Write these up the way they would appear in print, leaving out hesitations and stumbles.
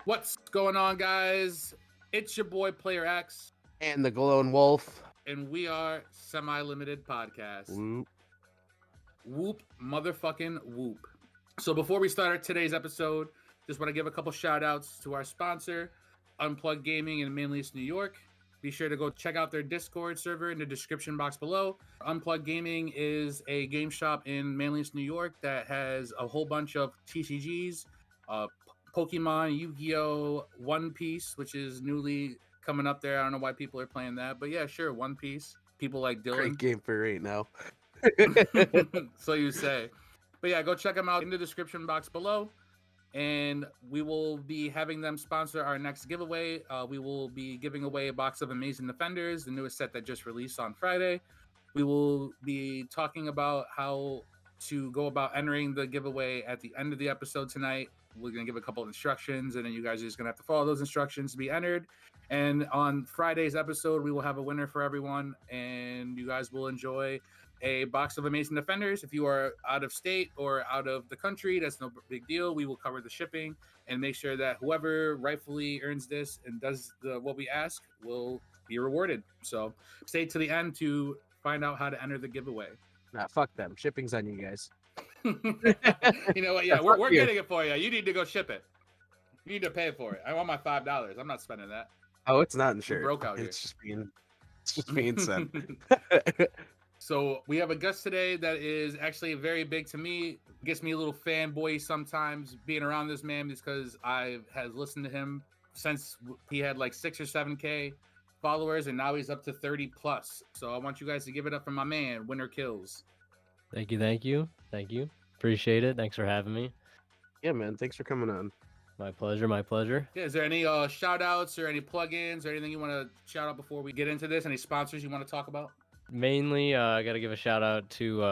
What's going on, guys? It's your boy Player X, And the Glowing Wolf. and we are Semi-Limited Podcast. Whoop. Whoop, motherfucking whoop. So before we start today's episode, just want to give a couple shout outs to our sponsor, Unplugged Gaming in Manlius, New York. Be sure to go check out their Discord server in the description box below. Unplugged Gaming is a game shop in Manlius, New York that has a whole bunch of TCGs, Pokemon, Yu-Gi-Oh, One Piece, which is newly coming up there. I don't know why people are playing that, but yeah, sure, One Piece. People like Dylan. Great game for right now. So you say. But yeah, go check them out in the description box below. And we will be having them sponsor our next giveaway. We will be giving away a box of Amazing Defenders, the newest set that just released on Friday. We will be talking about how to go about entering the giveaway at the end of the episode tonight. We're going to give a couple of instructions, and then you guys are just going to have to follow those instructions to be entered. And on Friday's episode, we will have a winner for everyone, and you guys will enjoy a box of Amazing Defenders. If you are out of state or out of the country, that's no big deal. We will cover the shipping and make sure that whoever rightfully earns this and does what we ask will be rewarded. So stay to the end to find out how to enter the giveaway. Nah, fuck them. Shipping's on you guys. You know what? Yeah, we're you. getting it for you. You need to go ship it. You need to pay for it. I want my $5. I'm not spending that. Oh, it's not insured. Broke out It's just being said. So we have a guest today that is actually very big to me. Gets me a little fanboy sometimes being around this man because I have listened to him since he had like 6 or 7K followers, and now he's up to 30 plus. So I want you guys to give it up for my man, Winner Kills. Thank you. Appreciate it. Thanks for having me. Yeah, man. Thanks for coming on. My pleasure. Yeah, is there any shout outs or any plugins or anything you want to shout out before we get into this? Any sponsors you want to talk about? Mainly, I got to give a shout out to,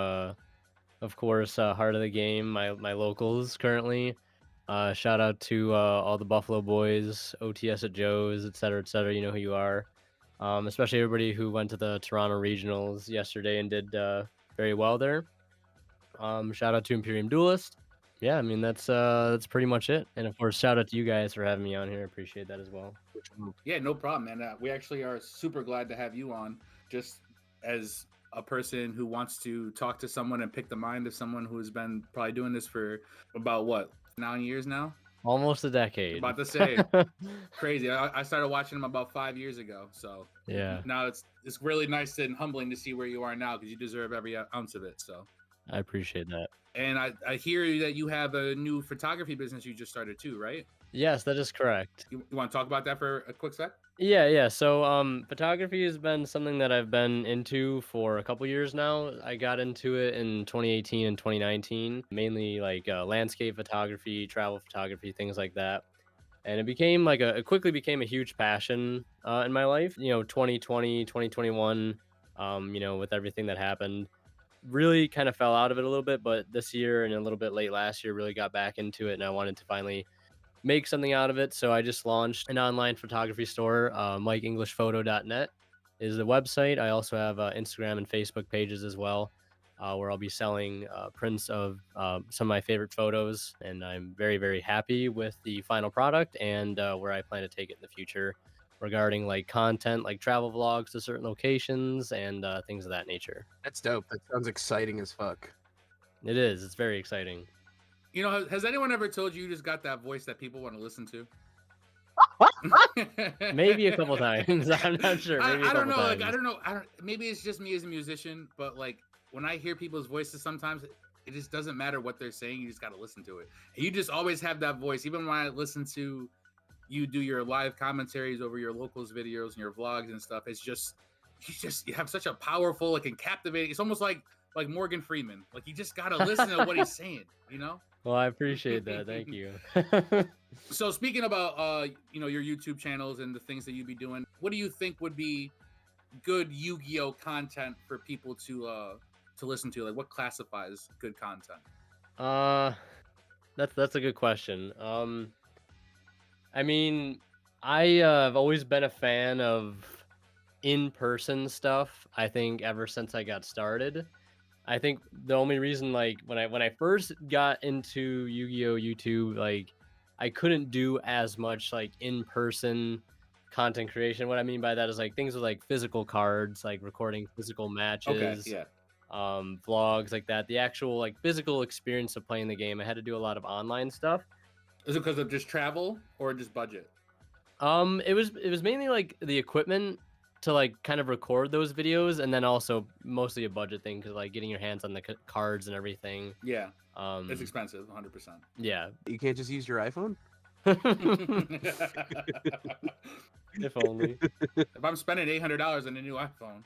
of course, Heart of the Game, my locals currently. Shout out to all the Buffalo Boys, OTS at Joe's, etc. You know who you are. Especially everybody who went to the Toronto Regionals yesterday and did very well there. Shout out to Imperium Duelist. Yeah, I mean that's pretty much it. And of course, shout out to you guys for having me on here. Appreciate that as well. Yeah, no problem, man. We actually are super glad to have you on. Just as a person who wants to talk to someone and pick the mind of someone who's been probably doing this for about what, 9 years now? Almost a decade. About to say, crazy. I started watching him about 5 years ago, so yeah. Now it's really nice and humbling to see where you are now because you deserve every ounce of it. So I appreciate that. And I hear that you have a new photography business you just started too, right? Yes, that is correct. You want to talk about that for a quick sec? Yeah. So, photography has been something that I've been into for a couple years now. I got into it in 2018 and 2019, mainly like landscape photography, travel photography, things like that. And it became it quickly became a huge passion in my life. 2020, 2021, with everything that happened, really kind of fell out of it a little bit. But this year and a little bit late last year, really got back into it, and I wanted to finally make something out of it. So I just launched an online photography store. MikeEnglishPhoto.net is the website. I also have Instagram and Facebook pages as well, where I'll be selling prints of some of my favorite photos. And I'm very, very happy with the final product and where I plan to take it in the future regarding like content, like travel vlogs to certain locations and things of that nature. That's dope. That sounds exciting as fuck. It is. It's very exciting. You know, has anyone ever told you just got that voice that people want to listen to? Maybe a couple times. I'm not sure. Maybe I don't know. times. Like, I don't know. Maybe it's just me as a musician, but like when I hear people's voices, sometimes it just doesn't matter what they're saying. You just got to listen to it. And you just always have that voice. Even when I listen to you do your live commentaries over your locals videos and your vlogs and stuff, it's just you have such a powerful, like, and captivating. It's almost like Morgan Freeman. Like you just got to listen to what he's saying. You know. Well, I appreciate that. Thank you. So speaking about your YouTube channels and the things that you'd be doing, what do you think would be good Yu-Gi-Oh content for people to listen to? Like what classifies good content? That's a good question. I mean, I've always been a fan of in-person stuff. I think ever since I got started. I think the only reason, like, when I first got into Yu-Gi-Oh YouTube, like, I couldn't do as much like in-person content creation. What I mean by that is like things with like physical cards, like recording physical Okay, matches, yeah. vlogs like that. The actual like physical experience of playing the game. I had to do a lot of online stuff. Is it because of just travel or just budget? It was mainly like the equipment to like kind of record those videos, and then also mostly a budget thing because like getting your hands on the cards and everything. Yeah, it's Um, expensive, 100%. yeah. You can't just use your iPhone? If only. If I'm spending $800 on a new iPhone,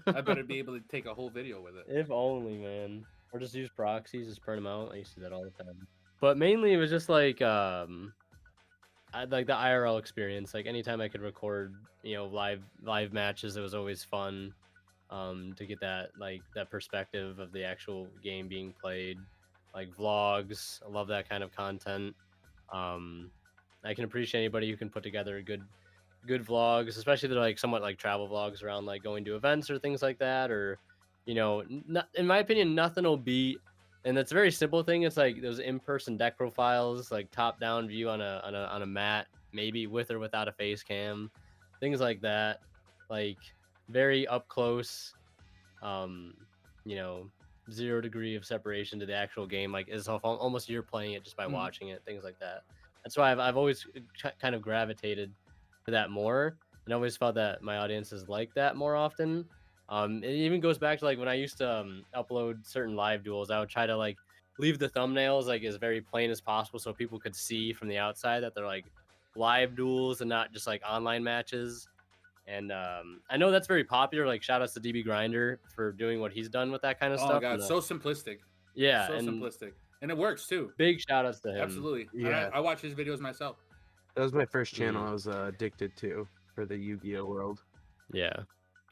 I better be able to take a whole video with it. If only, man. Or just use proxies, just print them out. I used to do that all the time. But mainly it was just like I like the IRL experience. Like anytime I could record, live matches, it was always fun. To get that perspective of the actual game being played. Like vlogs. I love that kind of content. I can appreciate anybody who can put together good vlogs, especially they're like somewhat like travel vlogs around like going to events or things like that, or in my opinion, nothing will beat. And that's a very simple thing. It's like those in-person deck profiles, like top-down view on a mat, maybe with or without a face cam, things like that, like very up close. Um, you know, 0 degree of separation to the actual game, like as if almost you're playing it just by watching it, things like that. That's why I've always kind of gravitated to that more, and I always felt that my audiences like that more often. It even goes back to like when I used to upload certain live duels, I would try to like leave the thumbnails like as very plain as possible so people could see from the outside that they're like live duels and not just like online matches. And I know that's very popular. Like shout outs to DB Grinder for doing what he's done with that kind of Oh stuff. my god, so simplistic. Yeah, So and simplistic. And it works too. big shout outs to him. Absolutely. Yeah. I watch his videos myself. That was my first channel I was addicted to for the Yu-Gi-Oh world. Yeah.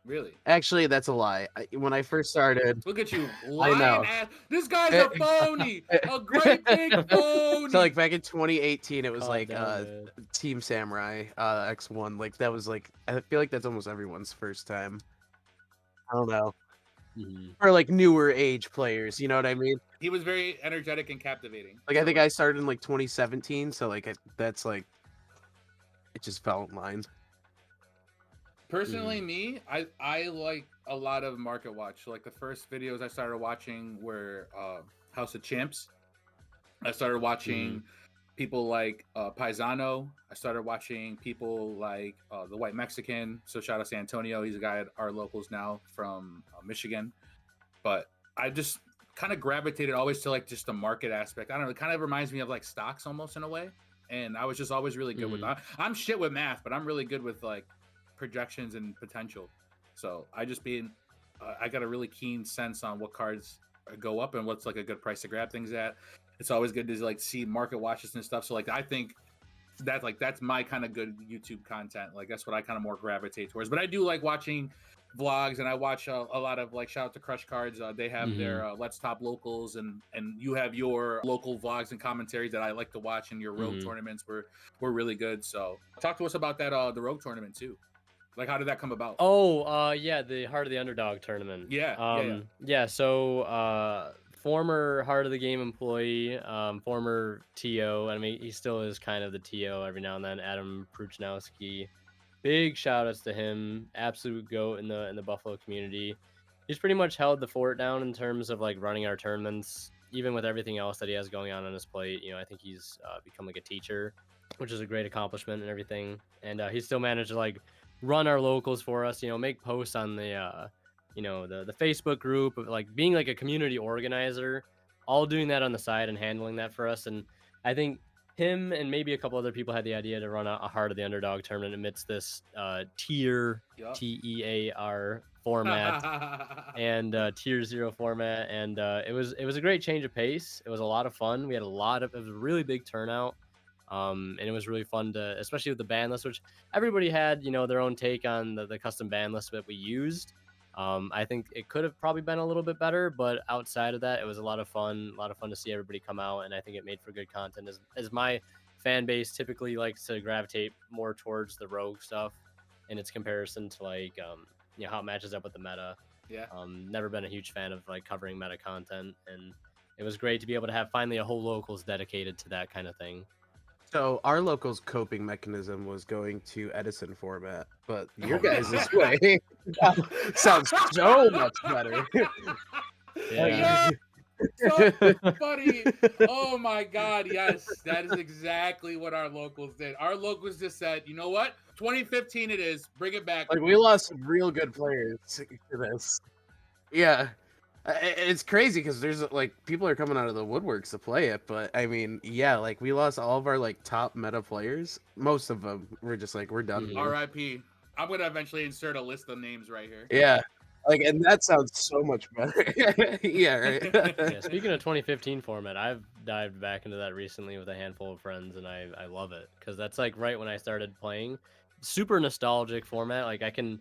Really? Actually, that's a lie. When I first started, Look at you, I lying know. ass. This guy's a phony. A great big phony. So like back in 2018, it was Calm like down, man. Team Samurai X1. Like that was like I feel like that's almost everyone's first time. I don't know. Or like newer age players, you know what I mean? He was very energetic and captivating. Like I think I started in like 2017, so like that's like it just fell in line. Personally, me, I like a lot of market watch. So, like the first videos I started watching were House of Champs. I started watching people like Paisano. I started watching people like the White Mexican. So shout out to Antonio. He's a guy at our locals now from Michigan. But I just kind of gravitated always to like just the market aspect. I don't know. It kind of reminds me of like stocks almost in a way. And I was just always really good with that. I'm shit with math, but I'm really good with like projections and potential. So I just I got a really keen sense on what cards go up and what's like a good price to grab things at. It's always good to like see market watches and stuff. So like I think that's my kind of good YouTube content. Like that's what I kind of more gravitate towards. But I do like watching vlogs, and I watch a lot of like shout out to Crush Cards. They have their Let's Top Locals, and you have your local vlogs and commentaries that I like to watch. And your Rogue tournaments were really good. So talk to us about that the Rogue tournament too. Like, how did that come about? Oh, yeah, the Heart of the Underdog tournament. Yeah. So, former Heart of the Game employee, former TO. I mean, he still is kind of the TO every now and then. Adam Pruchnowski. Big shout outs to him. Absolute goat in the Buffalo community. He's pretty much held the fort down in terms of like running our tournaments, even with everything else that he has going on his plate. I think he's become like a teacher, which is a great accomplishment and everything. And he still managed to like run our locals for us, make posts on the the Facebook group of like being like a community organizer, all doing that on the side and handling that for us. And I think him and maybe a couple other people had the idea to run a Heart of the Underdog tournament amidst this tier TEAR format and tier 0 format. And it was a great change of pace. It was a lot of fun. We had it was a really big turnout. And it was really fun to, especially with the ban list, which everybody had, their own take on the custom ban list that we used. I think it could have probably been a little bit better, but outside of that, it was a lot of fun to see everybody come out. And I think it made for good content as my fan base typically likes to gravitate more towards the Rogue stuff in its comparison to like, how it matches up with the meta. Yeah. Never been a huge fan of like covering meta content, and it was great to be able to have finally a whole locals dedicated to that kind of thing. So our local's coping mechanism was going to Edison format, but your guys' way sounds so much better. Yeah. So funny. Oh my god, yes. That is exactly what our locals did. Our locals just said, you know what? 2015 it is. Bring it back. Like we lost some real good players to this. Yeah. It's crazy because there's like people are coming out of the woodworks to play it, but I mean, yeah, like we lost all of our like top meta players. Most of them were just like we're done. Mhm. now. R.I.P. I'm gonna eventually insert a list of names right here. Yeah, like and that sounds so much better. Yeah, right. Yeah, speaking of 2015 format, I've dived back into that recently with a handful of friends, and I love it because that's like right when I started playing. Super nostalgic format. Like I can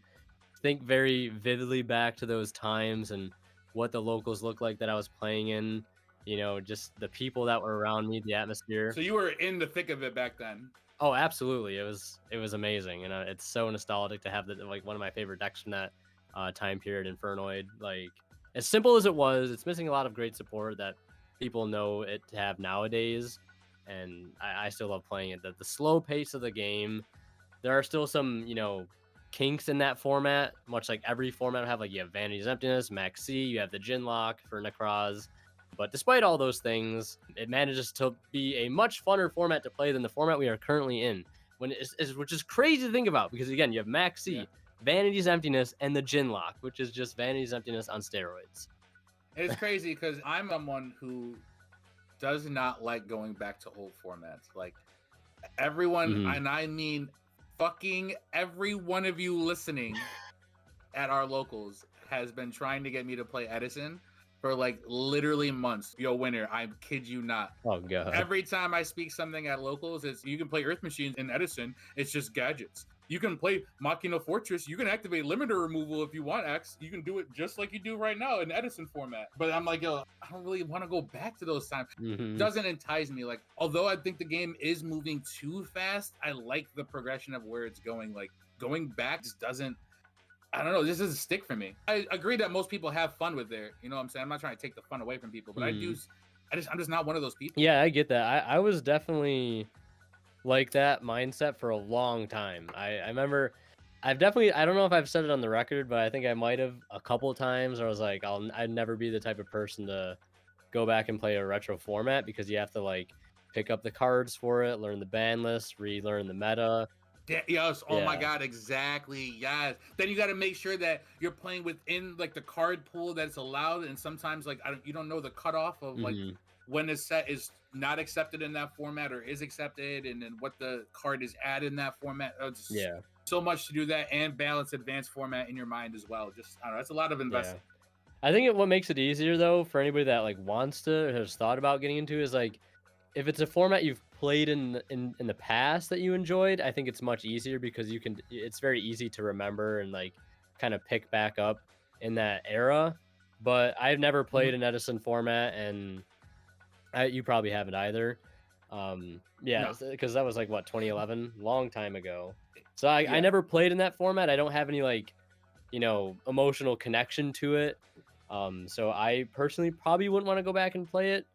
think very vividly back to those times and what the locals looked like that I was playing in. You know, just the people that were around me, the atmosphere. So you were in the thick of it back then. Oh, absolutely. It was amazing, and it's so nostalgic to have like one of my favorite decks from that time period, Infernoid. Like as simple as it was, it's missing a lot of great support that people know it to have nowadays, and I still love playing it. The slow pace of the game, there are still some kinks in that format. Much like every format, will have like you have Vanity's Emptiness, Max C, you have the Ginlock for Necroz. But despite all those things, it manages to be a much funner format to play than the format we are currently in. Which is crazy to think about because again, you have Max C, Vanity's Emptiness, and the Ginlock, which is just Vanity's Emptiness on steroids. It's crazy because I'm someone who does not like going back to old formats. Like everyone, and I mean fucking every one of you listening at our locals has been trying to get me to play Edison for like literally months. Yo, winner, I kid you not. Oh god. Every time I speak something at locals, it's you can play Earth Machines in Edison. It's just gadgets. You can play Machina Fortress. You can activate limiter removal if you want X. You can do it just like you do right now in Edison format. But I'm like, yo, I don't really want to go back to those times. It doesn't entice me. Like, although I think the game is moving too fast, I like the progression of where it's going. Like, going back just doesn't. I don't know. This doesn't stick for me. I agree that most people have fun with there. You know what I'm saying? I'm not trying to take the fun away from people, but I'm just not one of those people. Yeah, I get that. I was definitely like that mindset for a long time. I remember I don't know if I've said it on the record, but I think I might have a couple of times where I was like, I'd never be the type of person to go back and play a retro format because you have to like pick up the cards for it, learn the ban list, relearn the meta. Yes. Oh my god. Exactly. Yes. Then you got to make sure that you're playing within like the card pool that's allowed, and sometimes like you don't know the cutoff of like when a set is not accepted in that format or is accepted, and then what the card is at in that format. So much to do that and balance advanced format in your mind as well. Just I don't know. That's a lot of investing. I think what makes it easier though for anybody that like wants to or has thought about getting into is like if it's a format you've played in the past that you enjoyed, I think it's much easier because it's very easy to remember and like kind of pick back up in that era. But I've never played an Edison format, and you probably haven't either. Because that was like what 2011, long time ago. So I never played in that format. I don't have any like emotional connection to it. So I personally probably wouldn't want to go back and play it.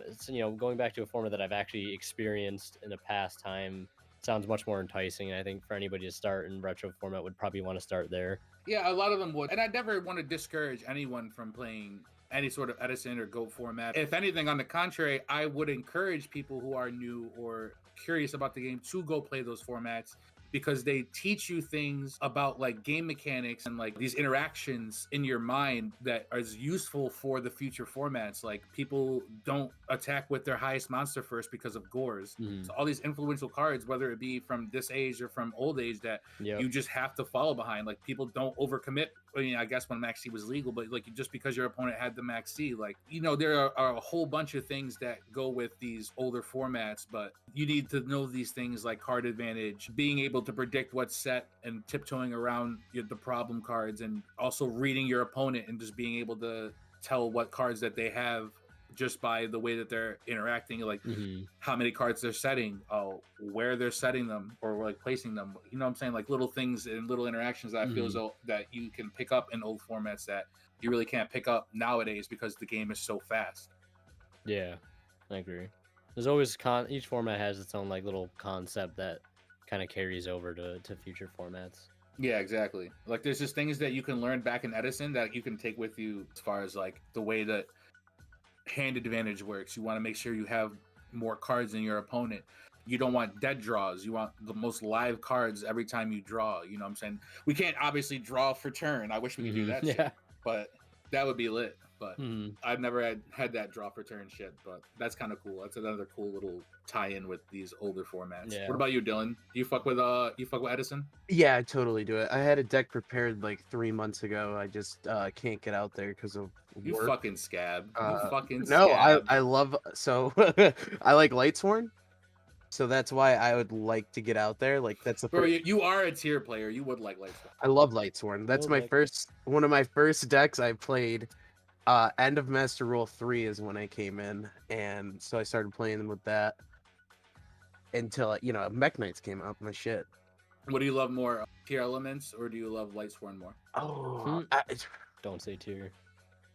It's going back to a format that I've actually experienced in a past time sounds much more enticing. And I think for anybody to start in retro format would probably want to start there. Yeah, a lot of them would, and I never want to discourage anyone from playing any sort of Edison or Go format. If anything, on the contrary, I would encourage people who are new or curious about the game to go play those formats, because they teach you things about like game mechanics and like these interactions in your mind that is useful for the future formats. Like people don't attack with their highest monster first because of gores. So all these influential cards, whether it be from this age or from old age, that you just have to follow behind. Like people don't overcommit. I mean, I guess when Max C was legal, but like just because your opponent had the Max C, like, there are a whole bunch of things that go with these older formats, but you need to know these things like card advantage, being able to predict what's set and tiptoeing around the problem cards, and also reading your opponent and just being able to tell what cards that they have just by the way that they're interacting, like how many cards they're setting, where they're setting them, or like placing them. You know what I'm saying? Like little things and little interactions that I feel as though that you can pick up in old formats that you really can't pick up nowadays because the game is so fast. Yeah, I agree. there's always each format has its own like little concept that kind of carries over to future formats. Yeah, exactly. Like there's just things that you can learn back in Edison that you can take with you as far as like the way that hand advantage works. You want to make sure you have more cards than your opponent. You don't want dead draws. You want the most live cards every time you draw. You know what I'm saying? We can't obviously draw for turn. I wish we could do that shit, but that would be lit. But I've never had that draw for turn shit, but that's kind of cool. That's another cool little tie-in with these older formats. Yeah. What about you, Dylan? Do you fuck with Edison? Yeah, I totally do it. I had a deck prepared like 3 months ago. I just can't get out there because of You work. fucking scab. You fucking No, scab. I love so I like Lightsworn. So that's why I would like to get out there. Like that's the Bro, you are a tier player. You would like Lightsworn. I love Lightsworn. That's my one of my first decks I played. End of Master Rule 3 is when I came in, and so I started playing with that until Mech Knights came out. My shit. What do you love more, tier elements, or do you love Lightsworn more? Oh, don't say tier.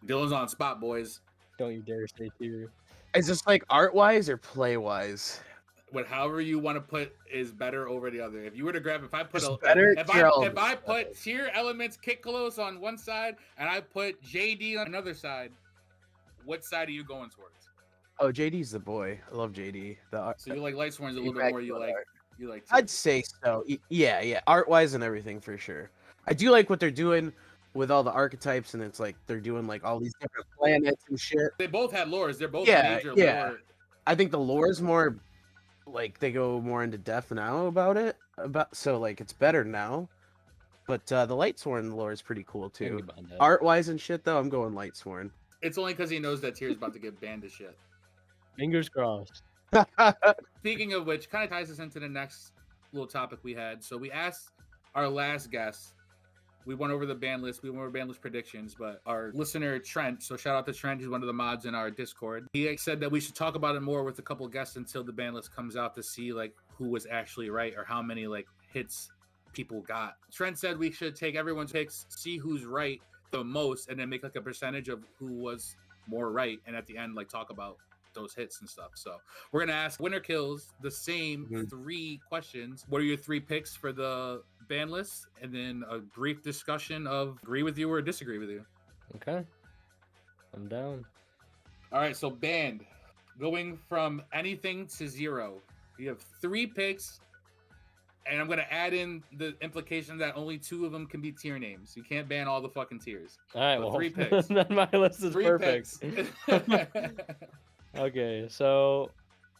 Dylan's on spot, boys. Don't you dare say tier. Is this like art wise or play wise? However you want to put is better over the other. If you were to grab, if I put if I put tier elements kick close on one side and I put JD on another side, what side are you going towards? Oh, JD's the boy. I love JD. So you like Lightsworn's a little bit more. You like. I'd say so. Yeah. Art wise and everything for sure. I do like what they're doing with all the archetypes, and it's like they're doing like all these different planets and shit. They both had lores. They're both major lore. I think the lore's more like they go more into depth now so like it's better now. But the Lightsworn lore is pretty cool too. Art wise and shit though, I'm going Lightsworn. It's only because he knows that tier's about to get banned as shit. Fingers crossed. Speaking of which, kind of ties us into the next little topic we had. So we asked our last guest. We went over the ban list. We went over ban list predictions, but our listener Trent, so shout out to Trent, he's one of the mods in our Discord. He said that we should talk about it more with a couple guests until the ban list comes out to see like who was actually right or how many like hits people got. Trent said we should take everyone's picks, see who's right the most, and then make like a percentage of who was more right, and at the end like talk about those hits and stuff. So we're gonna ask winner kills the same 3 questions. What are your 3 picks for the ban list, and then a brief discussion of agree with you or disagree with you. Okay, I'm down. All right, so banned, going from anything to 0. You have 3 picks, and I'm gonna add in the implication that only 2 of them can be tier names. You can't ban all the fucking tiers. All right, so well, 3 picks. Then my list is 3 perfect. Picks. Okay, so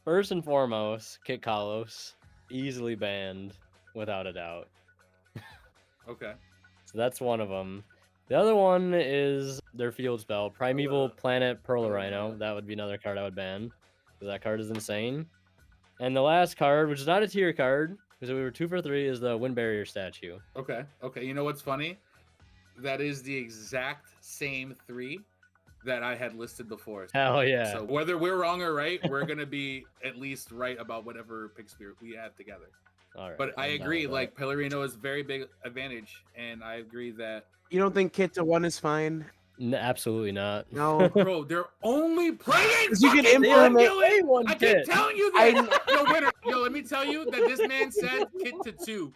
first and foremost, Kit Kalos, easily banned without a doubt. Okay. So that's one of them. The other one is their field spell, Primeval Planet Pearl Rhino. That would be another card I would ban, because that card is insane. And the last card, which is not a tier card, because we were 2 for 3, is the Wind Barrier statue. Okay. You know what's funny? That is the exact same 3 that I had listed before. Hell yeah. So whether we're wrong or right, we're going to be at least right about whatever picks we have together. All right, but I agree, like Pellerino is a very big advantage, and I agree that... You don't think Kit to 1 is fine? Absolutely not. No. Bro, they're only playing you can implement one I keep telling you that. Yo, let me tell you that this man said Kit to 2.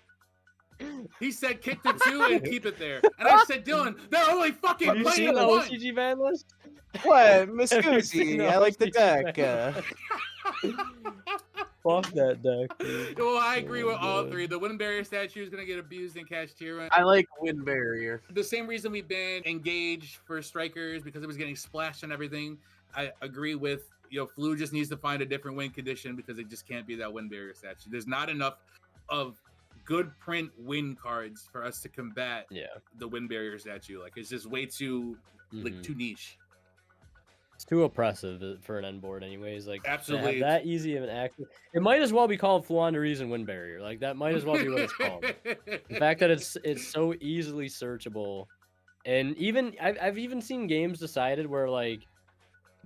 He said Kit to 2 and keep it there. And I said, Dylan, they're only fucking Have you playing seen the 1. OCG ban list? What? Miss Goosey, I like the deck. Fuck that deck. Well, I agree with all 3. The Wind Barrier statue is going to get abused in Cash Tier. I like Wind Barrier. The same reason we banned Engage for strikers, because it was getting splashed and everything. I agree with, Flu just needs to find a different win condition, because it just can't be that Wind Barrier statue. There's not enough of good print win cards for us to combat the Wind Barrier statue. Like, it's just way too too niche. It's too oppressive for an end board, anyways. Like, absolutely, that easy of an action. It might as well be called Fluandaries and Wind Barrier. Like, that might as well be what it's called. The fact that it's so easily searchable, and even I've even seen games decided where like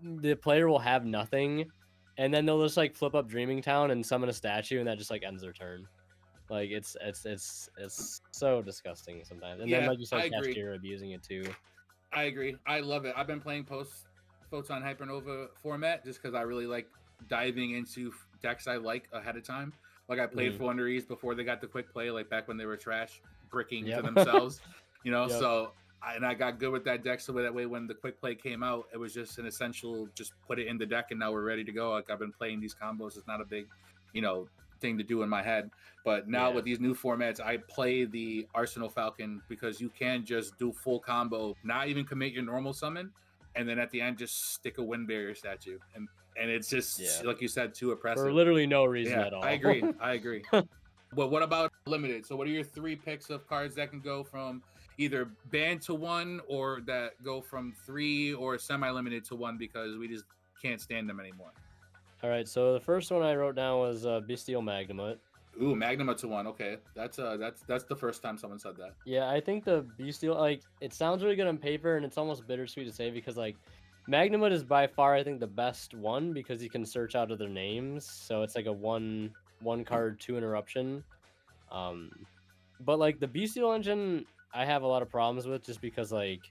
the player will have nothing, and then they'll just like flip up Dreaming Town and summon a statue, and that just like ends their turn. Like, it's so disgusting sometimes. And then like you said, Cashier abusing it too. I agree. I love it. I've been playing Photon Hypernova format just because I really like diving into decks I like ahead of time. Like I played for Wonder East before they got the quick play, like back when they were trash, bricking to themselves, you know. So I got good with that deck, so that way when the quick play came out, it was just an essential, just put it in the deck, and now we're ready to go. Like I've been playing these combos. It's not a big, you know, thing to do in my head. But now with these new formats, I play the Arsenal Falcon because you can just do full combo, not even commit your normal summon, and then at the end just stick a wind barrier statue, and it's just like you said, too oppressive for literally no reason at all. I agree. But what about limited? So what are your 3 picks of cards that can go from either banned to 1, or that go from 3 or semi-limited to 1 because we just can't stand them anymore? All right, so the first one I wrote down was Bestial Magnamut. Ooh, Magnamut to 1. Okay, that's the first time someone said that. Yeah, I think the Bestial, like, it sounds really good on paper, and it's almost bittersweet to say because, like, Magnamut is by far, I think, the best one because you can search out other names. So it's like a one card, 2 interruption. But like the Bestial engine, I have a lot of problems with just because like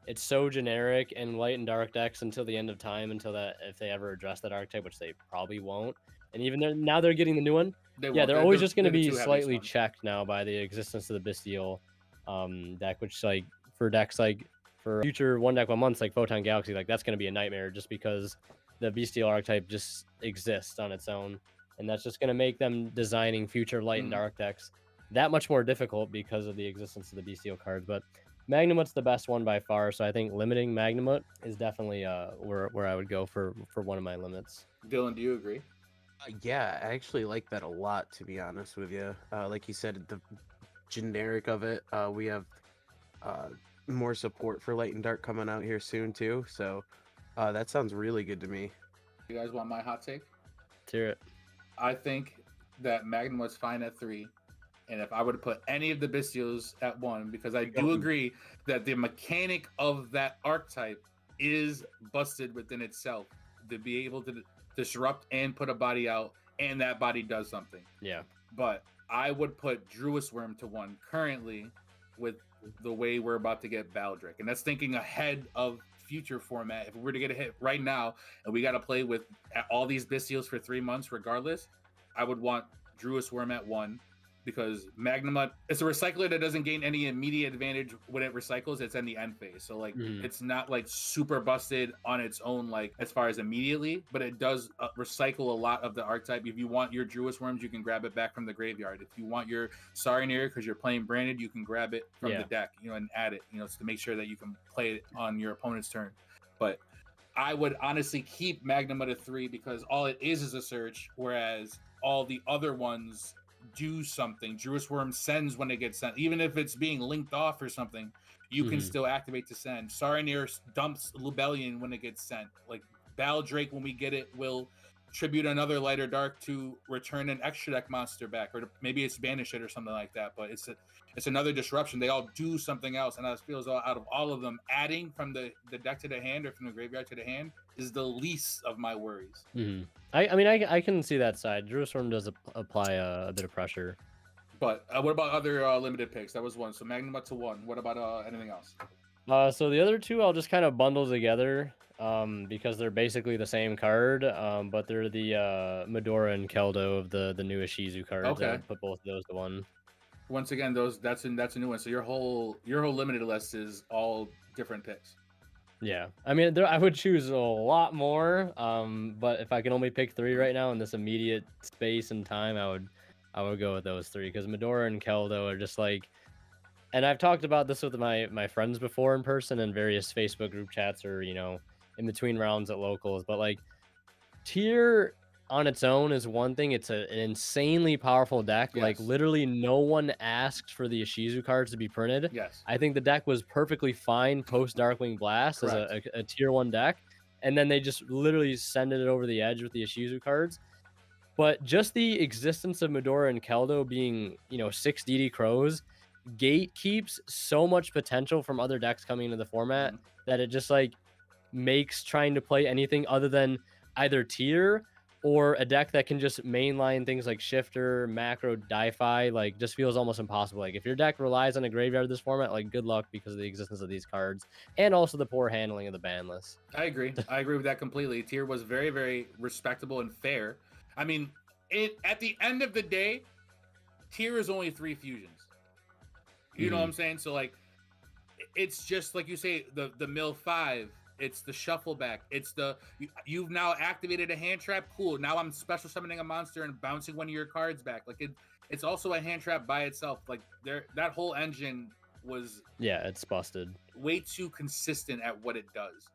it's so generic and light and dark decks until the end of time, until that if they ever address that archetype, which they probably won't. And even now they're getting the new one. They're always just going to be slightly checked now by the existence of the Bestial deck, which like for decks like for future 1 months like Photon Galaxy, like that's going to be a nightmare just because the Bestial archetype just exists on its own, and that's just going to make them designing future light and dark decks that much more difficult because of the existence of the Bestial cards. But Magnamut's the best one by far, so I think limiting Magnamut is definitely where I would go for one of my limits. Dylan, do you agree? Yeah, I actually like that a lot, to be honest with you. Like you said, the generic of it, we have more support for light and dark coming out here soon too, so that sounds really good to me. You guys want my hot take? Let's hear it. I think that Magnamut's fine at 3, and if I were to put any of the Bestials at 1, because I do agree that the mechanic of that archetype is busted within itself to be able to disrupt and put a body out, and that body does something. Yeah. But I would put Druis Worm to 1 currently with the way we're about to get Baldric. And that's thinking ahead of future format. If we were to get a hit right now and we got to play with all these Bestials for 3 months regardless, I would want Druis Worm at 1, because Magnamut, it's a recycler that doesn't gain any immediate advantage when it recycles. It's in the end phase, so like it's not like super busted on its own, like as far as immediately, but it does recycle a lot of the archetype. If you want your Druis Worms, you can grab it back from the graveyard. If you want your Saronir because you're playing branded, you can grab it from the deck, you know, and add it, you know, to make sure that you can play it on your opponent's turn. But I would honestly keep Magnamut at 3 because all it is a search, whereas all the other ones do something. Druis Worm sends when it gets sent, even if it's being linked off or something, you can still activate to send. Saronir dumps Lubellion when it gets sent. Like Baldrake, when we get it, will tribute another light or dark to return an extra deck monster back, or maybe it's banish it or something like that. But it's another disruption. They all do something else, and I feels out of all of them, adding from the deck to the hand or from the graveyard to the hand is the least of my worries. I mean, I can see that side. Druis Worm does apply a bit of pressure. But what about other limited picks? That was 1. So Magnamut to 1. What about anything else? So the other 2 I'll just kind of bundle together because they're basically the same card, but they're the Medora and Keldo of the new Ishizu cards. Okay. I would put both of those to 1. Once again, that's a new one. So your whole limited list is all different picks. Yeah, I mean, I would choose a lot more, but if I can only pick 3 right now in this immediate space and time, I would go with those 3 because Medora and Keldo are just like, and I've talked about this with my friends before in person and various Facebook group chats or, you know, in between rounds at locals, but like tier on its own is one thing. It's an insanely powerful deck. Yes. Like literally no one asked for the Ishizu cards to be printed. Yes. I think the deck was perfectly fine post Darkwing Blast as a tier 1 deck. And then they just literally sent it over the edge with the Ishizu cards. But just the existence of Medora and Keldo being, you know, 6 DD Crows gatekeeps so much potential from other decks coming into the format that it just like makes trying to play anything other than either tier or a deck that can just mainline things like Shifter, Macro, Di-Fi, like just feels almost impossible. Like if your deck relies on a graveyard this format, like good luck because of the existence of these cards and also the poor handling of the ban list. I agree. I agree with that completely. Tier was very, very respectable and fair. I mean, at the end of the day, Tier is only 3 fusions. You know what I'm saying? So like, it's just like you say, the mill 5. It's the shuffle back. It's you've now activated a hand trap. Cool. Now I'm special summoning a monster and bouncing one of your cards back. Like it's also a hand trap by itself. Like that whole engine was it's busted. Way too consistent at what it does,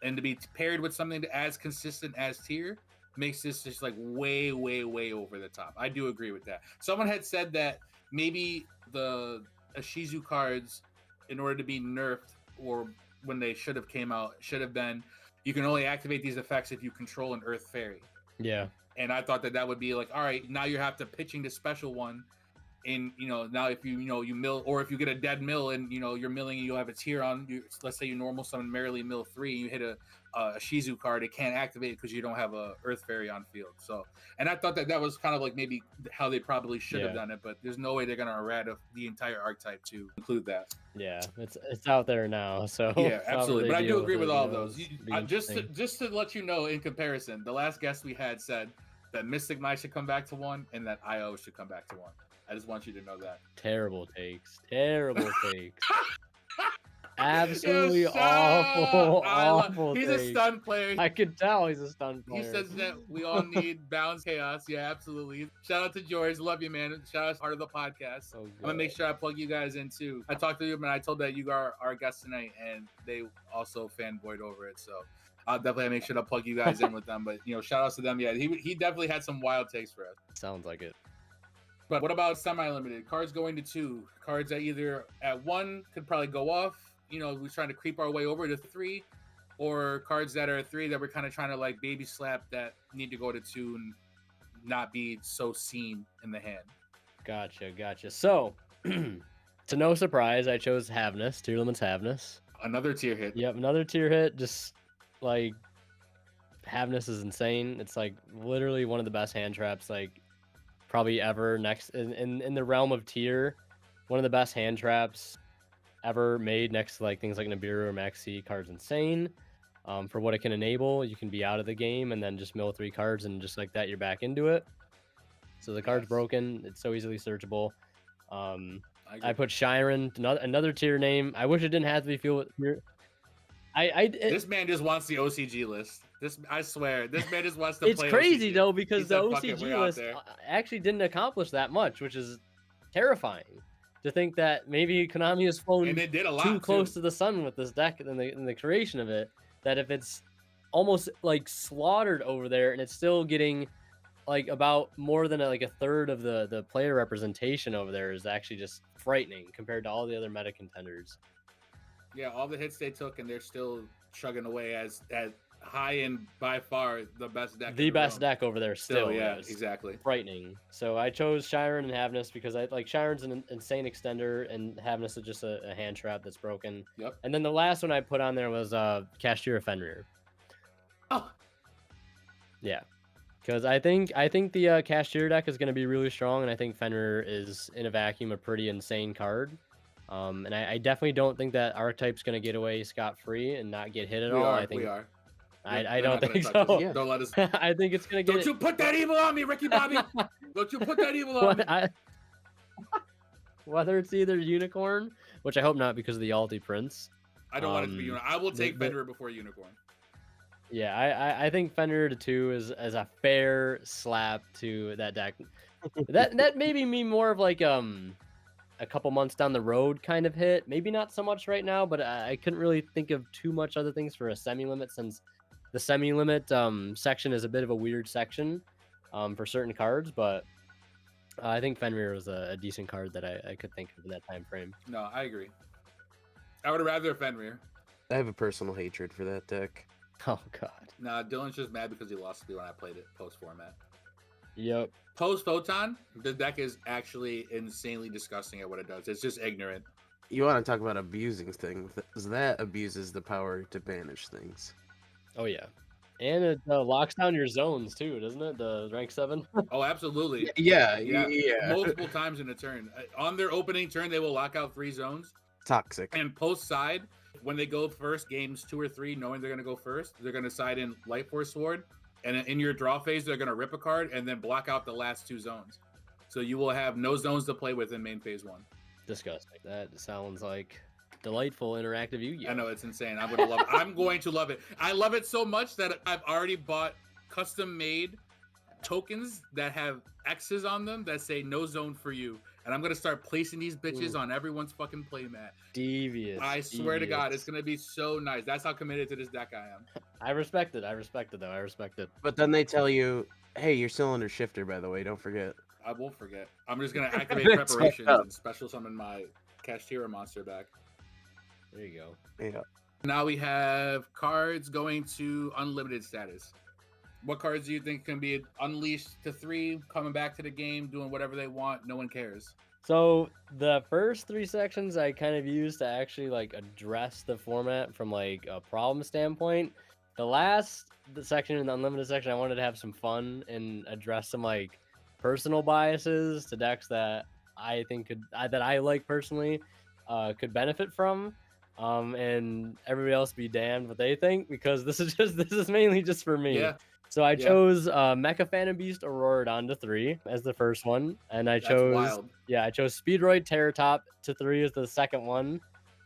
and to be paired with something as consistent as Tier makes this just like way, way, way over the top. I do agree with that. Someone had said that maybe the Ashizu cards, in order to be nerfed, or when they should have came out, should have been, you can only activate these effects if you control an Earth Fairy. Yeah. And I thought that would be like, all right, now you have to pitching the special one. And, now if you mill, or if you get a dead mill and, you're milling and you'll have a tier on, let's say you normal summon Merrily mill 3, and you hit a Shizu card, it can't activate because you don't have a Earth Fairy on field. So, and I thought that was kind of like maybe how they probably should have done it, but there's no way they're going to errata the entire archetype to include that. Yeah, it's out there now, so yeah, absolutely. But I do agree with all of those. Just to let you know, in comparison, the last guest we had said that Mystic Knight should come back to 1 and that IO should come back to 1. I just want you to know that. Terrible takes. Absolutely awful. He's takes. a stun player. I could tell he's a stun player. He says that we all need balanced chaos. Yeah, absolutely. Shout out to George. Love you, man. Shout out to part of the podcast. I'm gonna make sure I plug you guys in too. I talked to you, and I told that you are our guest tonight, and they also fanboyed over it. So I'll definitely make sure to plug you guys in with them. But shout outs to them. Yeah, he definitely had some wild takes for us. Sounds like it. But what about semi-limited? Cards going to 2. Cards that either at 1 could probably go off. We're trying to creep our way over to 3. Or cards that are 3 that we're kind of trying to like baby slap that need to go to 2 and not be so seen in the hand. Gotcha. So, to no surprise, I chose Havness. Tier Limit's Havness. Another tier hit. Yep, another tier hit. Just like Havness is insane. It's like literally one of the best hand traps like probably ever. Next in the realm of tier, one of the best hand traps ever made, next to like things like Nibiru or Maxi. Card's insane. For what it can enable, you can be out of the game and then just mill 3 cards, and just like that you're back into it. So the card's broken. It's so easily searchable. I put Shiren, another tier name. I wish it didn't have to be filled with tier. This man just wants the OCG list. I swear, this man just wants to play. It's crazy OCG. though, because the "Fuck it, OCG we're out list there." actually didn't accomplish that much, which is terrifying. To think that maybe Konami has flown And it did a lot, too close too. to the sun with this deck and the creation of it, that if it's almost like slaughtered over there and it's still getting like about more than like a third of the player representation over there, is actually just frightening compared to all the other meta contenders. Yeah, all the hits they took, and they're still chugging away as high and by far the best deck. The best deck over there still. Yeah, exactly. Frightening. So I chose Shiren and Havness because I like Shiren's an insane extender, and Havness is just a hand trap that's broken. Yep. And then the last one I put on there was Cashier Fenrir. Oh. Yeah. Because I think the Cashier deck is going to be really strong, and I think Fenrir is in a vacuum a pretty insane card. And I definitely don't think that archetype's going to get away scot-free and not get hit at all. We are. I don't think so. Yeah. Don't let us. I think it's going to get. Don't you put that evil on me, Ricky Bobby! Don't you put that evil on me! Whether it's either Unicorn, which I hope not because of the Alti Prince. I don't want it to be Unicorn. I will take Fenrir before Unicorn. Yeah, I think Fenrir to 2 is a fair slap to that deck. that maybe me more of like a couple months down the road kind of hit. Maybe not so much right now, but I couldn't really think of too much other things for a semi-limit, since the semi-limit section is a bit of a weird section for certain cards. But I think Fenrir was a decent card that I could think of in that time frame. No, I agree. I would rather Fenrir. I have a personal hatred for that deck. Oh god. Nah, Dylan's just mad because he lost to me when I played it post format. Yep. Post Photon, the deck is actually insanely disgusting at what it does. It's just ignorant. You want to talk about abusing things? That abuses the power to banish things. Oh yeah. And it locks down your zones too, doesn't it? The rank 7. Oh, absolutely. Yeah. Multiple times in a turn. On their opening turn, they will lock out 3 zones. Toxic. And post side, when they go first, games 2 or 3, knowing they're going to go first, they're going to side in Light Force Sword. And in your draw phase, they're going to rip a card and then block out the last 2 zones. So you will have no zones to play with in main phase 1. Disgusting. That sounds like delightful interactive Yu-Gi-Oh. I know, it's insane. I'm going to love it. I'm going to love it. I love it so much that I've already bought custom-made tokens that have X's on them that say no zone for you. And I'm going to start placing these bitches on everyone's fucking playmat. Devious. I swear to God, it's going to be so nice. That's how committed to this deck I am. I respect it. I respect it, though. I respect it. But then they tell you, hey, you're still under shifter, by the way. Don't forget. I won't forget. I'm just going to activate preparations and special summon my Kashtira monster back. There you go. Yeah. Now we have cards going to unlimited status. What cards do you think can be unleashed to 3, coming back to the game, doing whatever they want? No one cares. So the first 3 sections I kind of used to actually like address the format from like a problem standpoint. The section in the unlimited section, I wanted to have some fun and address some like personal biases to decks that I think that I like personally could benefit from. And everybody else be damned what they think, because this is mainly just for me. Yeah. So I chose Mecha Phantom Beast Auroradon to 3 as the first one, and I chose Speedroid Terratop to 3 as the second one,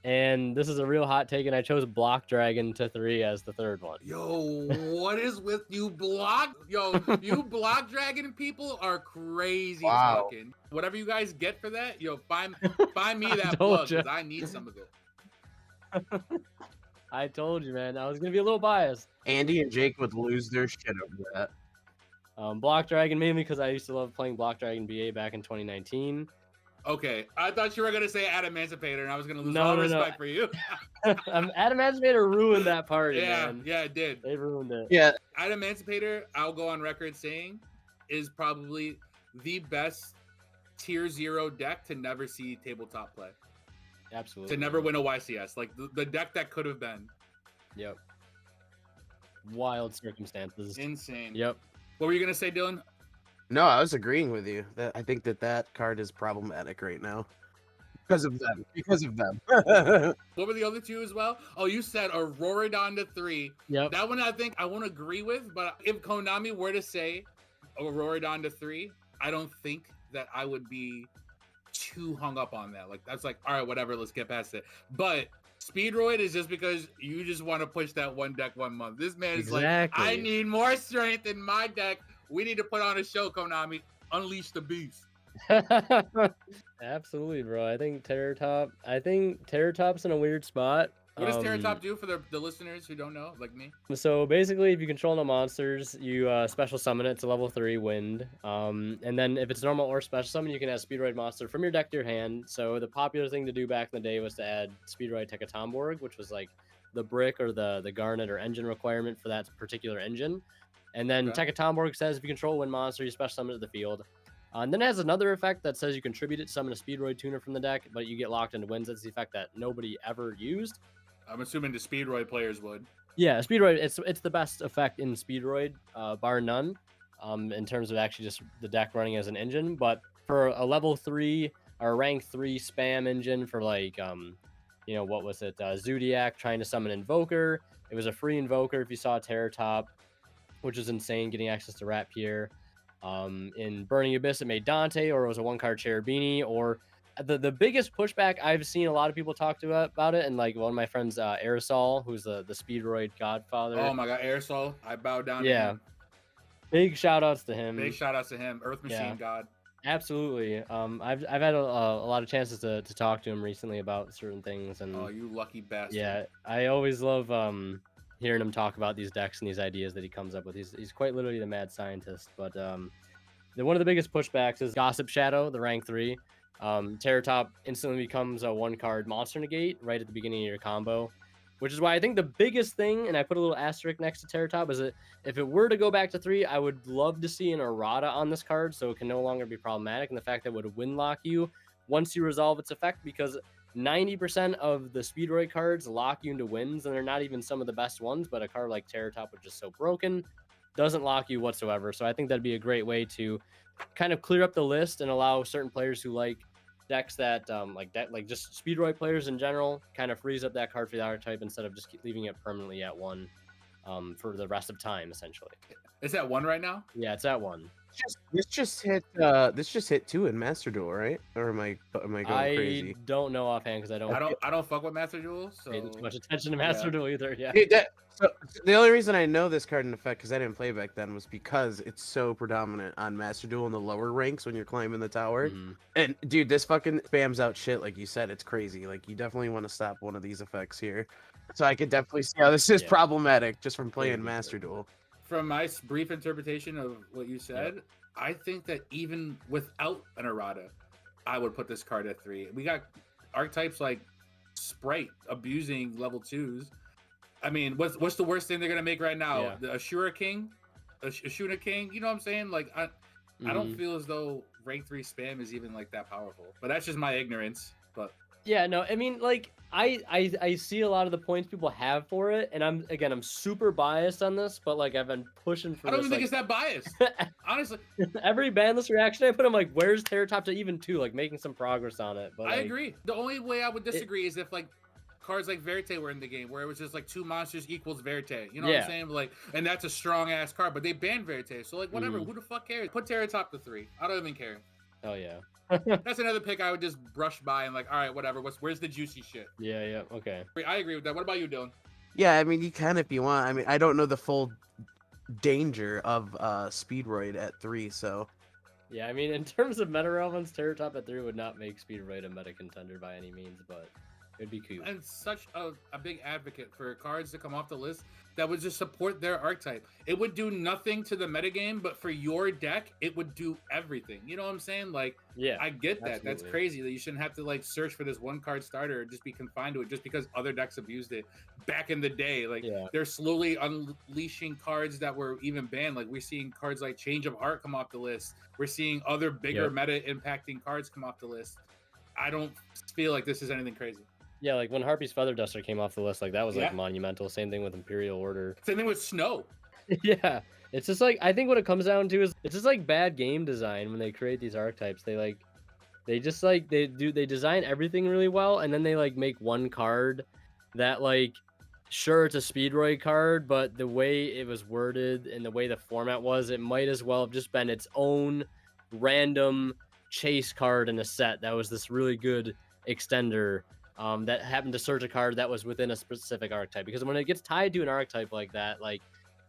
and this is a real hot take, and I chose Block Dragon to 3 as the third one. Yo, what is with you you Block Dragon people are crazy fucking. Whatever you guys get for that, find me that plug, because I need some of it. I told you, man. I was gonna be a little biased. Andy and Jake would lose their shit over that. Block Dragon mainly because I used to love playing Block Dragon BA back in 2019. Okay, I thought you were gonna say Adamantipator, and I was gonna lose all respect for you. Adamantipator ruined that party, man. Yeah, it did. They ruined it. Yeah. Adamantipator, I'll go on record saying, is probably the best tier 0 deck to never see tabletop play. Absolutely. To never win a YCS. Like, the deck that could have been. Yep. Wild circumstances. Insane. Yep. What were you going to say, Dylan? No, I was agreeing with you. I think that card is problematic right now. Because of them. What were the other 2 as well? Oh, you said Auroradon to 3. Yep. That one I think I won't agree with, but if Konami were to say Auroradon to 3, I don't think that I would be too hung up on that. Like, that's like, all right, whatever, let's get past it. But Speedroid is just because you just want to push that one deck 1 month. This man is like, I need more strength in my deck. We need to put on a show, Konami. Unleash the beast. Absolutely, bro. I think Terratop's in a weird spot. What does Terratop do for the listeners who don't know, like me? So basically, if you control no monsters, you special summon it to level 3 wind. And then if it's normal or special summon, you can add Speedroid monster from your deck to your hand. So the popular thing to do back in the day was to add Speedroid Tekatomborg, which was like the brick or the garnet or engine requirement for that particular engine. And then Tekatomborg says if you control wind monster, you special summon it to the field. And then it has another effect that says you contribute it, summon a Speedroid tuner from the deck, but you get locked into winds. That's the effect that nobody ever used. I'm assuming the Speedroid players would. Yeah, Speedroid, it's the best effect in Speedroid, bar none, in terms of actually just the deck running as an engine. But for a level 3 or rank 3 spam engine for like, what was it? Zodiac trying to summon Invoker. It was a free Invoker if you saw Terratop, which is insane, getting access to Rapier. In Burning Abyss, it made Dante, or it was a 1-card Cherubini, or the biggest pushback I've seen a lot of people talk to about it, and like one of my friends, Aerosol, who's the Speedroid godfather. Oh my god, Aerosol, I bow down to him. Big shout outs to him. Earth Machine God. Absolutely. I've had a lot of chances to talk to him recently about certain things, and oh, you lucky bastard. Yeah, I always love hearing him talk about these decks and these ideas that he comes up with. He's quite literally the mad scientist. But one of the biggest pushbacks is Gossip Shadow, the rank 3. Terratop instantly becomes a 1-card monster negate right at the beginning of your combo, which is why I think the biggest thing, and I put a little asterisk next to Terratop, is that if it were to go back to 3, I would love to see an errata on this card so it can no longer be problematic, and the fact that it would win lock you once you resolve its effect, because 90% of the Speedroid cards lock you into wins, and they're not even some of the best ones, but a card like Terratop, which is so broken, doesn't lock you whatsoever. So I think that'd be a great way to kind of clear up the list and allow certain players who like decks that like just Speedroid players in general, kind of frees up that card for the archetype instead of just leaving it permanently at 1 for the rest of time, essentially. It's at 1 right now. Yeah, it's at 1. This just hit 2 in Master Duel, right? Or am I going crazy? I don't know offhand because I don't fuck with Master Duel, so pay too much attention to Master Duel either. Yeah. Dude, so the only reason I know this card in effect, because I didn't play back then, was because it's so predominant on Master Duel in the lower ranks when you're climbing the tower. Mhm. And dude, this fucking spams out shit like you said. It's crazy. Like you definitely want to stop one of these effects here. So I could definitely see how this is problematic just from playing Master Duel. From my brief interpretation of what you said, I think that even without an errata, I would put this card at 3. We got archetypes like Sprite abusing level 2s. I mean, what's the worst thing they're gonna make right now? The Ashura King, Ashuna King. You know what I'm saying? Like I don't feel as though rank 3 spam is even like that powerful. But that's just my ignorance. But yeah, no, I mean, like I see a lot of the points people have for it, and I'm super biased on this, but like I've been pushing for. I don't this, even think it's that biased, honestly. Every banlist reaction I put, I'm like, where's Terratop to even 2? Like making some progress on it. But I agree. The only way I would disagree is if like cards like Verite were in the game, where it was just like 2 monsters equals Verite. You know what I'm saying? Like, and that's a strong ass card, but they banned Verite, so like whatever. Who the fuck cares? Put Terratop to 3. I don't even care. Oh yeah. That's another pick I would just brush by and like, all right, whatever. Where's the juicy shit? Yeah, okay. I agree with that. What about you, Dylan? Yeah, I mean, you can if you want. I mean, I don't know the full danger of Speedroid at 3, so. Yeah, I mean, in terms of meta relevance, Terratop at 3 would not make Speedroid a meta contender by any means, but it'd be cute. And such a big advocate for cards to come off the list that would just support their archetype. It would do nothing to the metagame, but for your deck, it would do everything. You know what I'm saying? Like, yeah, I get that. absolutely. That's crazy that you shouldn't have to like search for this one card starter or just be confined to it just because other decks abused it back in the day. Like, they're slowly unleashing cards that were even banned. Like, we're seeing cards like Change of Heart come off the list. We're seeing other bigger meta impacting cards come off the list. I don't feel like this is anything crazy. Yeah, like when Harpy's Feather Duster came off the list, like that was like monumental. Same thing with Imperial Order. Same thing with Snow. Yeah, it's just like, I think what it comes down to is it's just like bad game design when they create these archetypes. They design everything really well, and then they like make one card that like, sure, it's a Speedroid card, but the way it was worded and the way the format was, it might as well have just been its own random chase card in a set that was this really good extender. That happened to search a card that was within a specific archetype, because when it gets tied to an archetype like that, like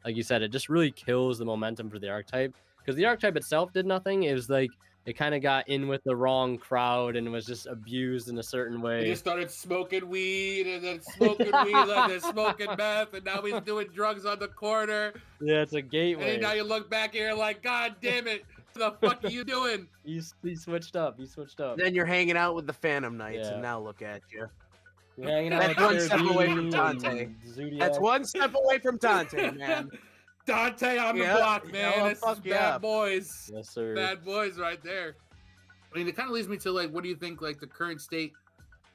you said, it just really kills the momentum for the archetype, because the archetype itself did nothing. It was like it kind of got in with the wrong crowd and was just abused in a certain way. He just started smoking weed and then smoking weed and then smoking meth, and now he's doing drugs on the corner. Yeah, it's a gateway. And now you look back here like, God damn it, what the fuck are you doing? He switched up. Then you're hanging out with the Phantom Knights, and now look at you. You're hanging out That's one step away from Dante. That's one step away from Dante, man. Dante on the block, man. This is bad boys. Yes, sir. Bad boys right there. I mean, it kind of leads me to like, what do you think like the current state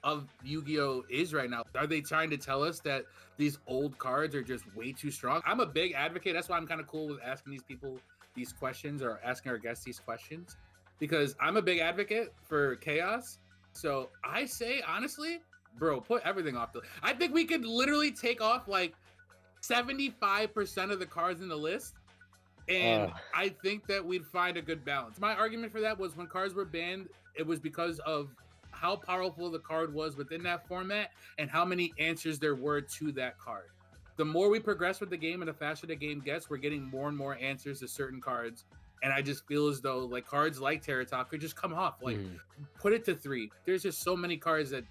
of Yu-Gi-Oh is right now? Are they trying to tell us that these old cards are just way too strong? I'm a big advocate. That's why I'm kind of cool with asking these people these questions, or asking our guests these questions, because I'm a big advocate for chaos. So I say, honestly, bro, put everything off I think we could literally take off like 75% of the cards in the list, and I think that we'd find a good balance. My argument for that was when cards were banned, it was because of how powerful the card was within that format and how many answers there were to that card. The more we progress with the game and the faster the game gets, we're getting more and more answers to certain cards. And I just feel as though like cards like Terratop could just come off. Like, put it to 3. There's just so many cards that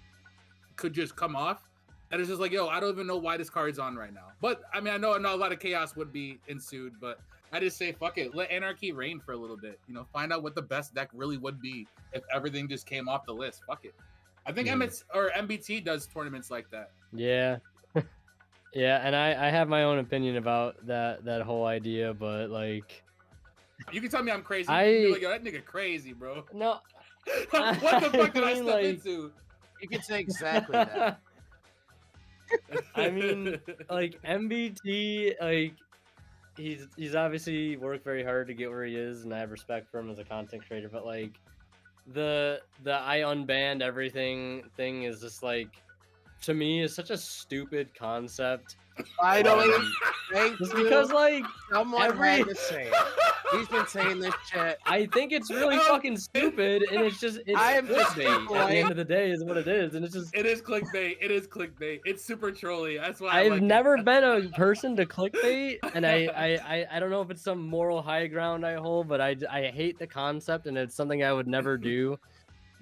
could just come off. And it's just like, yo, I don't even know why this card's on right now. But I mean, I know a lot of chaos would be ensued, but I just say, fuck it. Let anarchy reign for a little bit. You know, find out what the best deck really would be if everything just came off the list. Fuck it. I think MBT does tournaments like that. Yeah. Yeah, and I have my own opinion about that whole idea, but like, you can tell me I'm crazy. You're like, yo, that nigga crazy, bro. No. What the fuck did I step into? You can say exactly that. I mean, like MBT, like he's obviously worked very hard to get where he is, and I have respect for him as a content creator. But like the I unbanned everything thing is just like, to me, is such a stupid concept. Finally, thank Just you. because like Someone had to say it. He's been saying this shit. I think it's really fucking stupid, and it's I am just clickbait at the end of the day, is what it is, and it's just. It is clickbait. It is clickbait. It's super trolly. That's why I've like never been a person to clickbait, and I don't know if it's some moral high ground I hold, but I hate the concept, and it's something I would never do.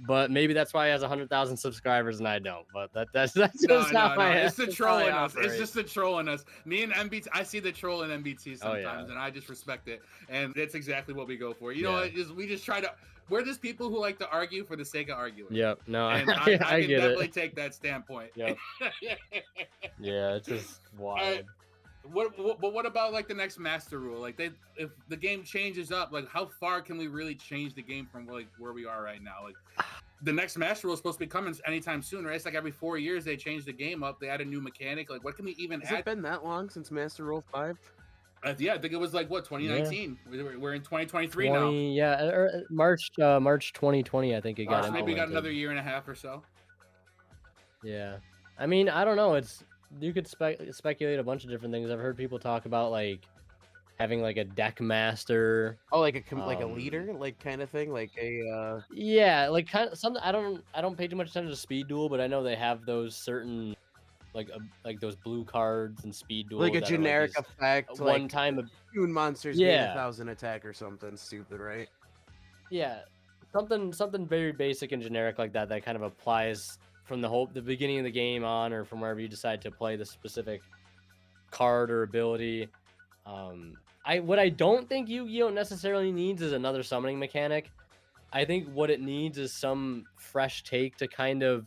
But maybe that's why he has 100,000 subscribers and I don't. But that's just No. how I. It's the that's troll how I in us. It's operate. just the troll in us. Me and MBT, I see the troll in MBT Oh, sometimes, yeah. and I just respect it. And that's exactly what we go for. You know, Yeah. we just try to. We're just people who like to argue for the sake of arguing. Yep. No, And I I can get definitely it. take that standpoint. Yep. Yeah, it's just wild. What about like the next master rule? Like if the game changes up, like how far can we really change the game from like where we are right now? Like the next master rule is supposed to be coming anytime soon, right? It's like every 4 years they change the game up. They add a new mechanic. Like what can we even Has add? it been that long since Master Rule 5? Yeah, I think it was like what 2019. We're in 2023 now. 20, yeah, March 2020, I think it got So maybe we got implemented. another year and a half or so. Yeah, I mean, I don't know. It's you could speculate a bunch of different things. I've heard people talk about like having like a deck master. Oh, like a leader, like kind of thing, like a Yeah, like kind of something. I don't pay too much attention to Speed Duel, but I know they have those certain like those blue cards and Speed Duel. like a that are, generic these effect, one like time. Toon monsters gain Yeah. 1,000 attack or something stupid, right? Yeah, something very basic and generic like that that kind of applies from the beginning of the game on, or from wherever you decide to play the specific card or ability. What I don't think Yu-Gi-Oh necessarily needs is another summoning mechanic. I think what it needs is some fresh take to kind of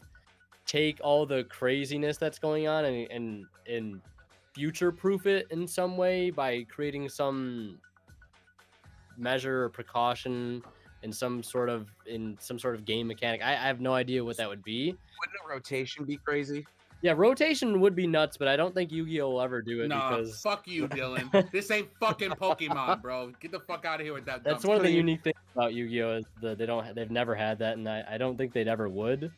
take all the craziness that's going on and future proof it in some way by creating some measure or precaution in some sort of game mechanic. I have no idea what that would be. Wouldn't a rotation be crazy? Yeah, rotation would be nuts, but I don't think Yu-Gi-Oh will ever do it Nah, because fuck you, Dylan. This ain't fucking Pokemon, bro. Get the fuck out of here with that. that's dumb one of the shit. unique things about Yu-Gi-Oh is that they've never had that, and I don't think they'd ever would.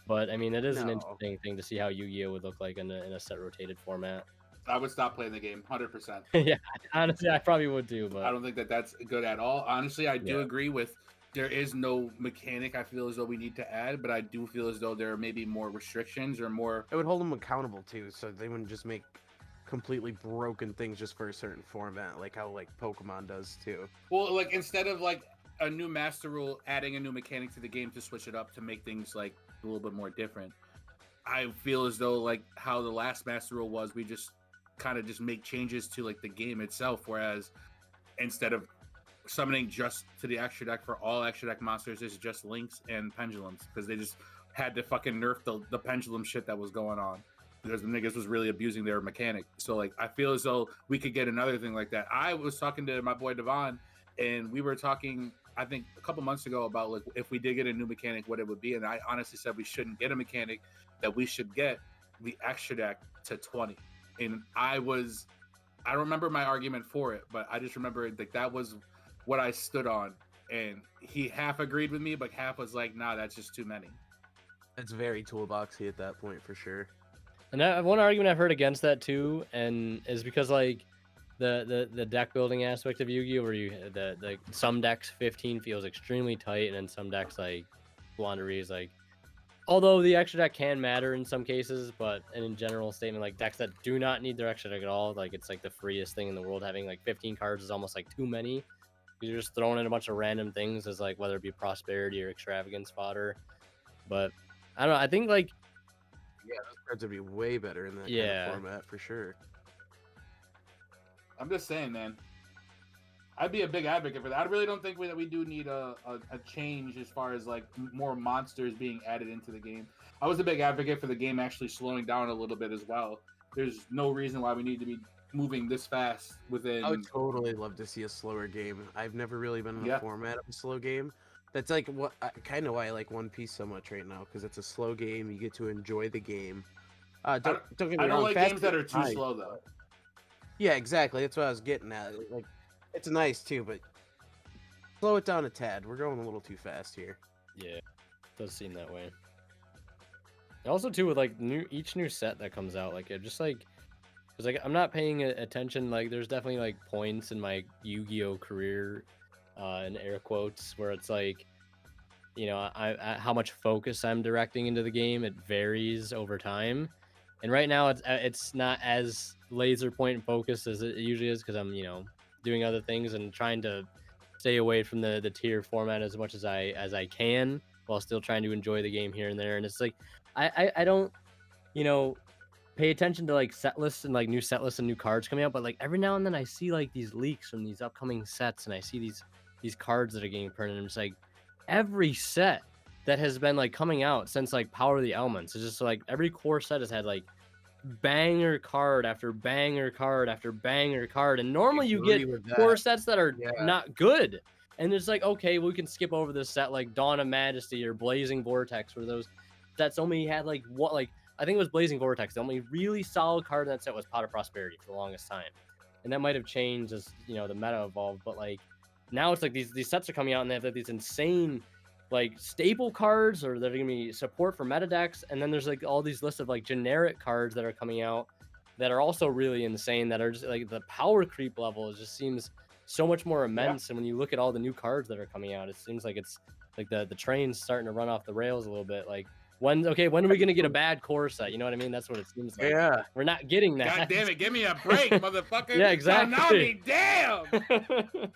But I mean, it is an No. interesting thing to see how Yu-Gi-Oh would look like in a set rotated format. I would stop playing the game, 100%. Yeah, honestly, I probably would too. But I don't think that's good at all. Honestly, I do Yeah. agree with there is no mechanic I feel as though we need to add, but I do feel as though there are maybe more restrictions or more. It would hold them accountable too, so they wouldn't just make completely broken things just for a certain format, like how like Pokemon does too. Well, like instead of like a new master rule, adding a new mechanic to the game to switch it up to make things like a little bit more different. I feel as though like how the last master rule was, we just kind of just make changes to like the game itself, whereas instead of summoning just to the extra deck for all extra deck monsters, it's just links and pendulums, because they just had to fucking nerf the pendulum shit that was going on because the niggas was really abusing their mechanic. So like I feel as though we could get another thing like that. I was talking to my boy Devon, and we were talking I think a couple months ago about like if we did get a new mechanic, what it would be, and I honestly said we shouldn't get a mechanic, that we should get the extra deck to 20. And I don't remember my argument for it, but I just remember like that was what I stood on, and he half agreed with me, but half was like, nah, that's just too many. It's very toolboxy at that point for sure. And one argument I've heard against that too, and is because like the deck building aspect of Yu-Gi-Oh, where the some decks 15 feels extremely tight, and then some decks like Wandery is like, although the extra deck can matter in some cases, but in general statement, like decks that do not need their extra deck at all, like it's like the freest thing in the world. Having like 15 cards is almost like too many. You're just throwing in a bunch of random things as like whether it be prosperity or extravagance fodder. But I don't know. I think like Yeah, those cards would be way better in that kind Yeah. of format for sure. I'm just saying, man. I'd be a big advocate for that. I really don't think that we do need a change as far as like more monsters being added into the game. I was a big advocate for the game actually slowing down a little bit as well. There's no reason why we need to be moving this fast within. I would totally love to see a slower game. I've never really been in the Yeah. format of a slow game, That's like what kind of why I like One Piece so much right now, because it's a slow game. You get to enjoy the game. Don't get me I wrong. don't like fast games that are is too nice, slow though. but- Yeah, exactly. That's what I was getting at. Like, it's nice too, but slow it down a tad. We're going a little too fast here. Yeah, it does seem that way. Also, too, with like each new set that comes out, like it just like, cause like I'm not paying attention. Like, there's definitely like points in my Yu-Gi-Oh career, in air quotes, where it's like, you know, how much focus I'm directing into the game. It varies over time, and right now it's not as laser point focused as it usually is, because I'm, you know, doing other things and trying to stay away from the tier format as much as I can, while still trying to enjoy the game here and there. And it's like I don't, you know, pay attention to like set lists and like new set lists and new cards coming out, but like every now and then I see like these leaks from these upcoming sets, and I see these cards that are getting printed, and I'm just like, every set that has been like coming out since like Power of the Elements, it's just like every core set has had like banger card after banger card after banger card, and normally you agree get with core that. sets that are Yeah. not good, and it's like, okay, we can skip over this set like Dawn of Majesty or Blazing Vortex, where those sets only had like what, like I think it was Blazing Vortex, the only really solid card in that set was Pot of Prosperity for the longest time, and that might have changed as, you know, the meta evolved, but like now it's like these sets are coming out and they have like these insane like staple cards, or they're gonna be support for meta decks, and then there's like all these lists of like generic cards that are coming out that are also really insane, that are just like the power creep level just seems so much more immense. And when you look at all the new cards that are coming out, it seems like it's like the train's starting to run off the rails a little bit. Like, when are we gonna get a bad core set? You know what I mean? That's what it seems like. Yeah. We're not getting that. God damn it, give me a break, motherfucker. Yeah, exactly. Now be damn.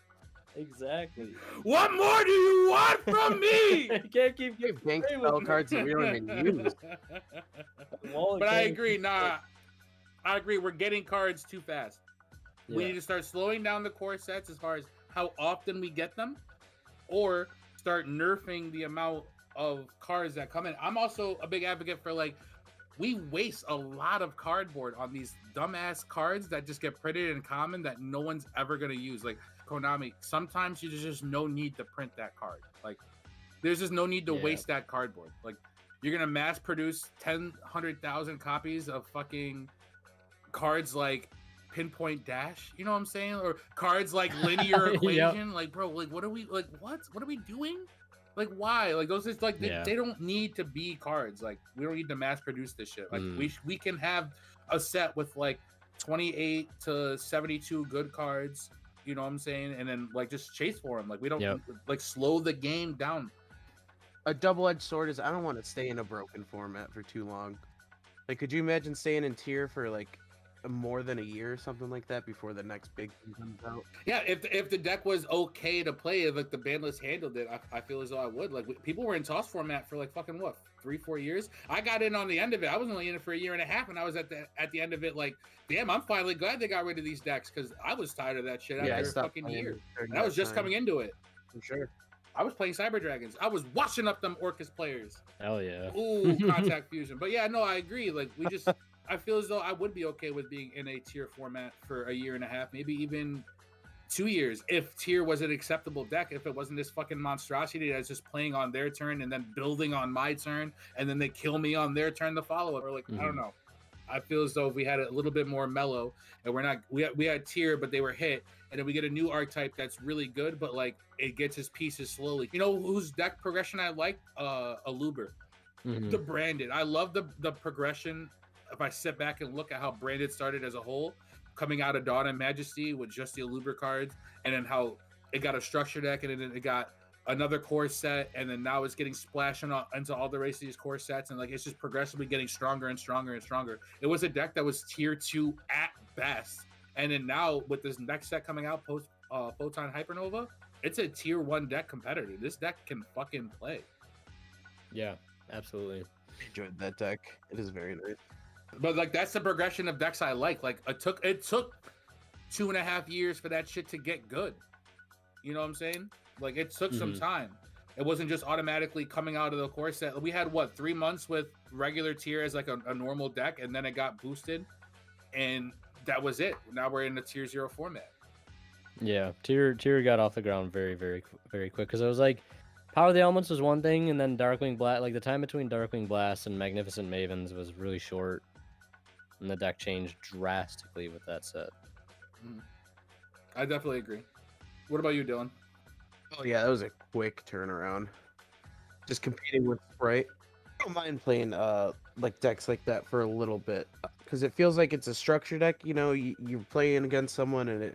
Exactly. What more do you want from me? You can't keep We have bank playing spell with me. cards that we don't even use. But I agree. Nah, I agree. We're getting cards too fast. We need to start slowing down the core sets as far as how often we get them, or start nerfing the amount of cards that come in. I'm also a big advocate for, like, we waste a lot of cardboard on these dumbass cards that just get printed in common that no one's ever going to use. Like Konami, sometimes there's just no need to print that card. Like, there's just no need to waste that cardboard. Like, you're going to mass produce 100,000 copies of fucking cards like Pinpoint Dash, you know what I'm saying? Or cards like Linear Equation. Like, bro, like, what are we doing? Like, why? Like, those is like they don't need to be cards. Like, we don't need to mass produce this shit. Like, we can have a set with like 28 to 72 good cards, you know what I'm saying? And then like just chase for them. Like, we don't like slow the game down. A double-edged sword is, I don't want to stay in a broken format for too long. Like, could you imagine staying in tier for like more than a year or something like that before the next big thing comes out? Yeah, if the deck was okay to play, if like the ban list handled it, I feel as though I would. Like, people were in toss format for like fucking what, 3-4 years. I got in on the end of it. I was only in it for a year and a half, and I was at the end of it like, damn, I'm finally glad they got rid of these decks, because I was tired of that shit after a fucking year. And I was just coming into it. For sure. I was playing Cyber Dragons. I was washing up them Orcus players. Hell yeah. Ooh, Contact Fusion. But yeah, no, I agree. Like, we just, I feel as though I would be okay with being in a tier format for a year and a half, maybe even 2 years, if tier was an acceptable deck, if it wasn't this fucking monstrosity that's just playing on their turn and then building on my turn, and then they kill me on their turn to follow it. Or like, I don't know. I feel as though if we had a little bit more mellow, and we had tier, but they were hit, and then we get a new archetype that's really good, but like it gets his pieces slowly. You know whose deck progression I like? Aluber. The Branded. I love the progression. If I sit back and look at how Branded started as a whole, coming out of Dawn and Majesty with just the Aluber cards, and then how it got a structure deck, and then it got another core set, and then now it's getting splashed into all the rest of these core sets, and like it's just progressively getting stronger and stronger and stronger. It was a deck that was tier 2 at best, and then now with this next set coming out post Photon Hypernova, it's a tier 1 deck competitor. This deck can fucking play. Yeah, absolutely. I enjoyed that deck. It is very nice. But like, that's the progression of decks I like. Like, it took 2.5 years for that shit to get good. You know what I'm saying? Like, it took some time. It wasn't just automatically coming out of the core set. We had, what, 3 months with regular tier as like a normal deck, and then it got boosted, and that was it. Now we're in the tier 0 format. Yeah, tier got off the ground very, very, very quick, because I was like, Power of the Elements was one thing, and then Darkwing Blast, like the time between Darkwing Blast and Magnificent Mavens was really short, and the deck changed drastically with that set. I definitely agree. What about you, Dylan? Oh yeah, that was a quick turnaround. Just competing with Sprite. I don't mind playing like decks like that for a little bit because it feels like it's a structure deck. You know, you're playing against someone, and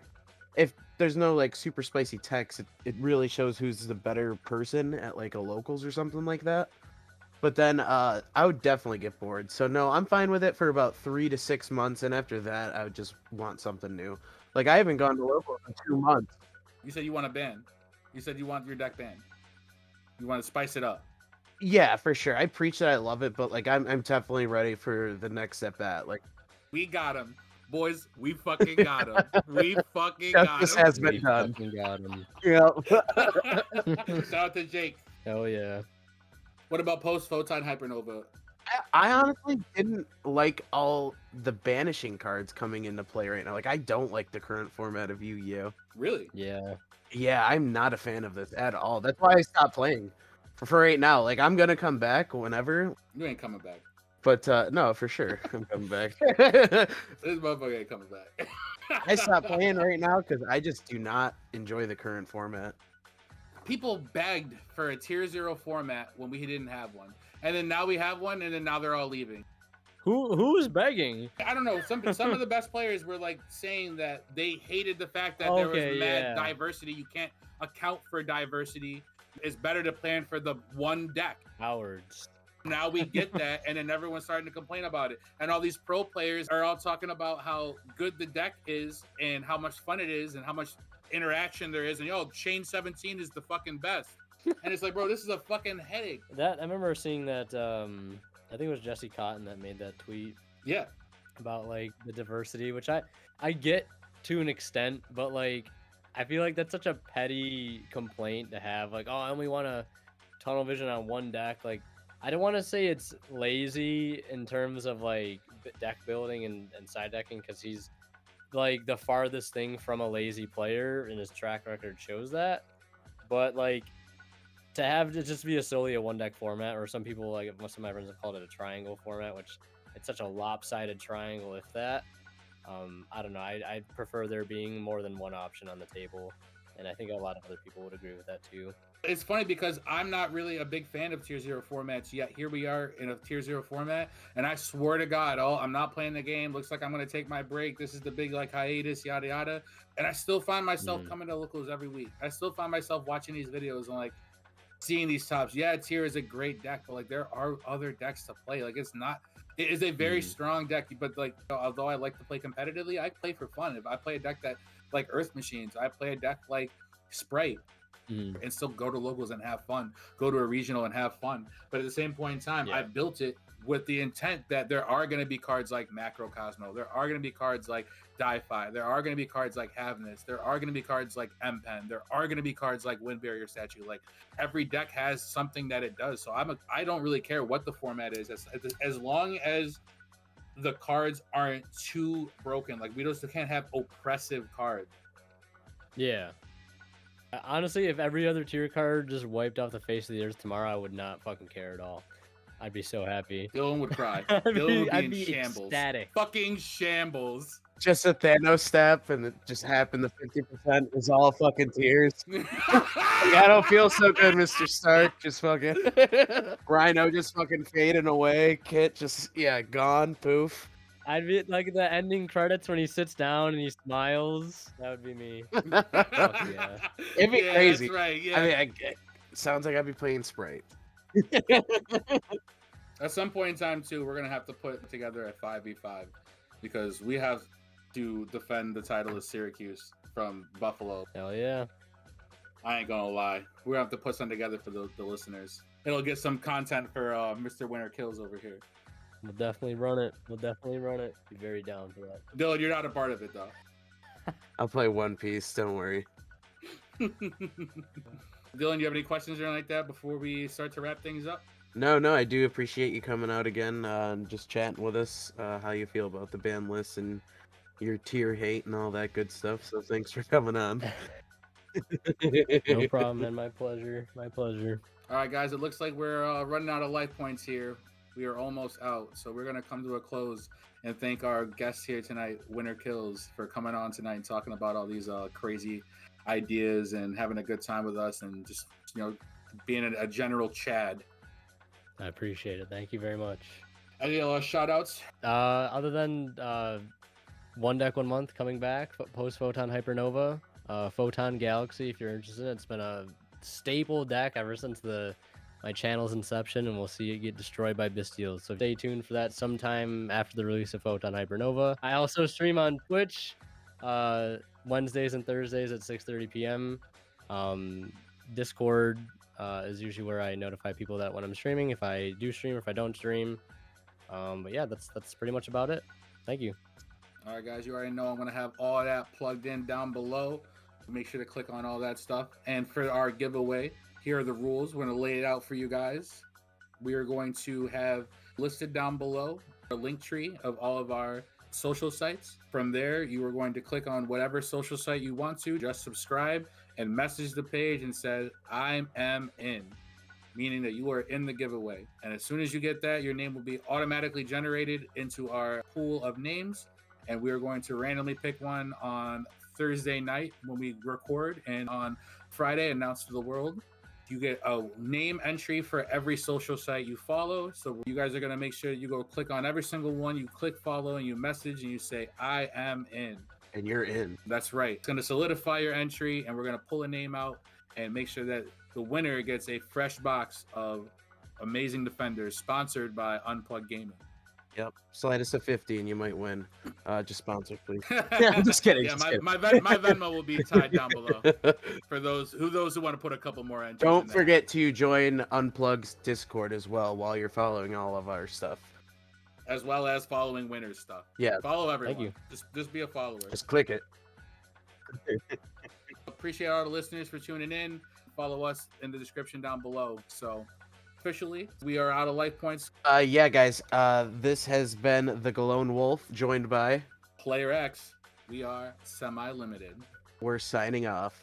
if there's no like super spicy text, it really shows who's the better person at like a locals or something like that. But then I would definitely get bored. So no, I'm fine with it for about 3 to 6 months, and after that, I would just want something new. Like I haven't gone to locals in 2 months. You said you want a ban. You said you want your deck banned. You want to spice it up. Yeah, for sure. I preach that I love it, but like I'm definitely ready for the next at bat. Like We got him. Boys, we fucking got him. We fucking got justice him. has been We done. fucking got him. Yeah. Shout out to Jake. Hell yeah. What about post Photon Hypernova? I honestly didn't like all the banishing cards coming into play right now. Like I don't like the current format of Yu-Gi-Oh. Really? Yeah. Yeah, I'm not a fan of this at all. That's why I stopped playing for right now. Like I'm gonna come back whenever, You ain't coming back. but no, for sure I'm coming back. This motherfucker ain't coming back. I stopped playing right now because I just do not enjoy the current format. People begged for a tier 0 format when we didn't have one. And then now we have one, and then now they're all leaving. Who's begging? I don't know. Some of the best players were like saying that they hated the fact that there was Okay, mad yeah. diversity. You can't account for diversity. It's better to plan for the one deck. Cowards. Now we get that, and then everyone's starting to complain about it. And all these pro players are all talking about how good the deck is and how much fun it is and how much interaction there is. And Chain 17 is the fucking best. And it's like, bro, this is a fucking headache. That I remember seeing that. I think it was Jesse Cotton that made that tweet Yeah. about like the diversity, which I get to an extent, but like I feel like that's such a petty complaint to have. Like, oh, I only want to tunnel vision on one deck. Like, I don't want to say it's lazy in terms of like deck building and side decking, because he's like the farthest thing from a lazy player, and his track record shows that. But like, to have it just be solely a one deck format, or some people, like most of my friends have called it a triangle format, which it's such a lopsided triangle, if that. I don't know. I prefer there being more than one option on the table, and I think a lot of other people would agree with that too. It's funny because I'm not really a big fan of tier 0 formats, yet here we are in a tier 0 format, and I swear to God, I'm not playing the game. Looks like I'm going to take my break. This is the big like hiatus, yada yada. And I still find myself coming to locals every week. I still find myself watching these videos and like seeing these tops. Yeah, tier is a great deck, but like there are other decks to play. Like it is a very strong deck, but like although I like to play competitively, I play for fun. If I play a deck that like Earth Machines, I play a deck like Sprite. And still go to locals and have fun, go to a regional and have fun. But at the same point in time, I built it with the intent that there are going to be cards like Macrocosmo, there are going to be cards like Di-Fi, there are going to be cards like Havness, there are going to be cards like M-Pen, there are going to be cards like Wind Barrier Statue. Like every deck has something that it does. So I don't really care what the format is, as long as the cards aren't too broken. Like we just can't have oppressive cards. Yeah. Honestly, if every other tier card just wiped off the face of the earth tomorrow, I would not fucking care at all. I'd be so happy. Dylan would cry. Dylan would be in shambles. Ecstatic. Fucking shambles. Just a Thanos step, and it just happened. The 50% was all fucking tears. Like, I don't feel so good, Mr. Stark. Just fucking Rhino just fucking fading away. Kit just gone. Poof. I'd be like the ending credits when he sits down and he smiles. That would be me. Fuck yeah. It'd be crazy. That's right. Yeah. I mean, it sounds like I'd be playing Sprite. At some point in time, too, we're gonna have to put together a 5v5 because we have to defend the title of Syracuse from Buffalo. Hell yeah. I ain't gonna lie. We're gonna have to put something together for the listeners. It'll get some content for Mr. Winter Kills over here. We'll definitely run it. Be very down for that. Dylan, you're not a part of it, though. I'll play One Piece. Don't worry. Dylan, you have any questions or anything like that before we start to wrap things up? No, I do appreciate you coming out again and just chatting with us. How you feel about the ban list and your tier hate and all that good stuff. So thanks for coming on. No problem, man. My pleasure. My pleasure. All right, guys, it looks like we're running out of life points here. We are almost out, so we're gonna come to a close and thank our guests here tonight, Winner Kills, for coming on tonight and talking about all these crazy ideas and having a good time with us and just being a general Chad. I appreciate it. Thank you very much. Any shout outs? Other than One Deck 1 Month coming back, post Photon Hypernova, Photon Galaxy, if you're interested. It's been a staple deck ever since my channel's inception, and we'll see it get destroyed by Bystials. So stay tuned for that sometime after the release of Photon Hypernova. I also stream on Twitch Wednesdays and Thursdays at 6:30 p.m. Discord is usually where I notify people that when I'm streaming, if I do stream or if I don't stream. But yeah, that's pretty much about it. Thank you. All right, guys, you already know I'm going to have all that plugged in down below. Make sure to click on all that stuff. And for our giveaway, here are the rules. We're going to lay it out for you guys. We are going to have listed down below a link tree of all of our social sites. From there, you are going to click on whatever social site you want to, just subscribe and message the page and say, I am in, meaning that you are in the giveaway. And as soon as you get that, your name will be automatically generated into our pool of names. And we are going to randomly pick one on Thursday night when we record, and on Friday announce to the world. You get a name entry for every social site you follow. So you guys are going to make sure you go click on every single one. You click follow and you message and you say, I am in. And you're in. That's right. It's going to solidify your entry, and we're going to pull a name out and make sure that the winner gets a fresh box of Amazing Defenders sponsored by Unplugged Gaming. Yep. Slide us a 50 and you might win. Just sponsor, please. I'm just kidding. Yeah, just kidding. my Venmo will be tied down below for those who want to put a couple more entries. Don't forget to join Unplugged's Discord as well while you're following all of our stuff. As well as following Winner's stuff. Yeah. Follow everyone. Thank you. Just be a follower. Just click it. Appreciate all the listeners for tuning in. Follow us in the description down below. So officially, we are out of life points. Yeah, guys. This has been the Galone Wolf, joined by Player X. We are semi-limited. We're signing off.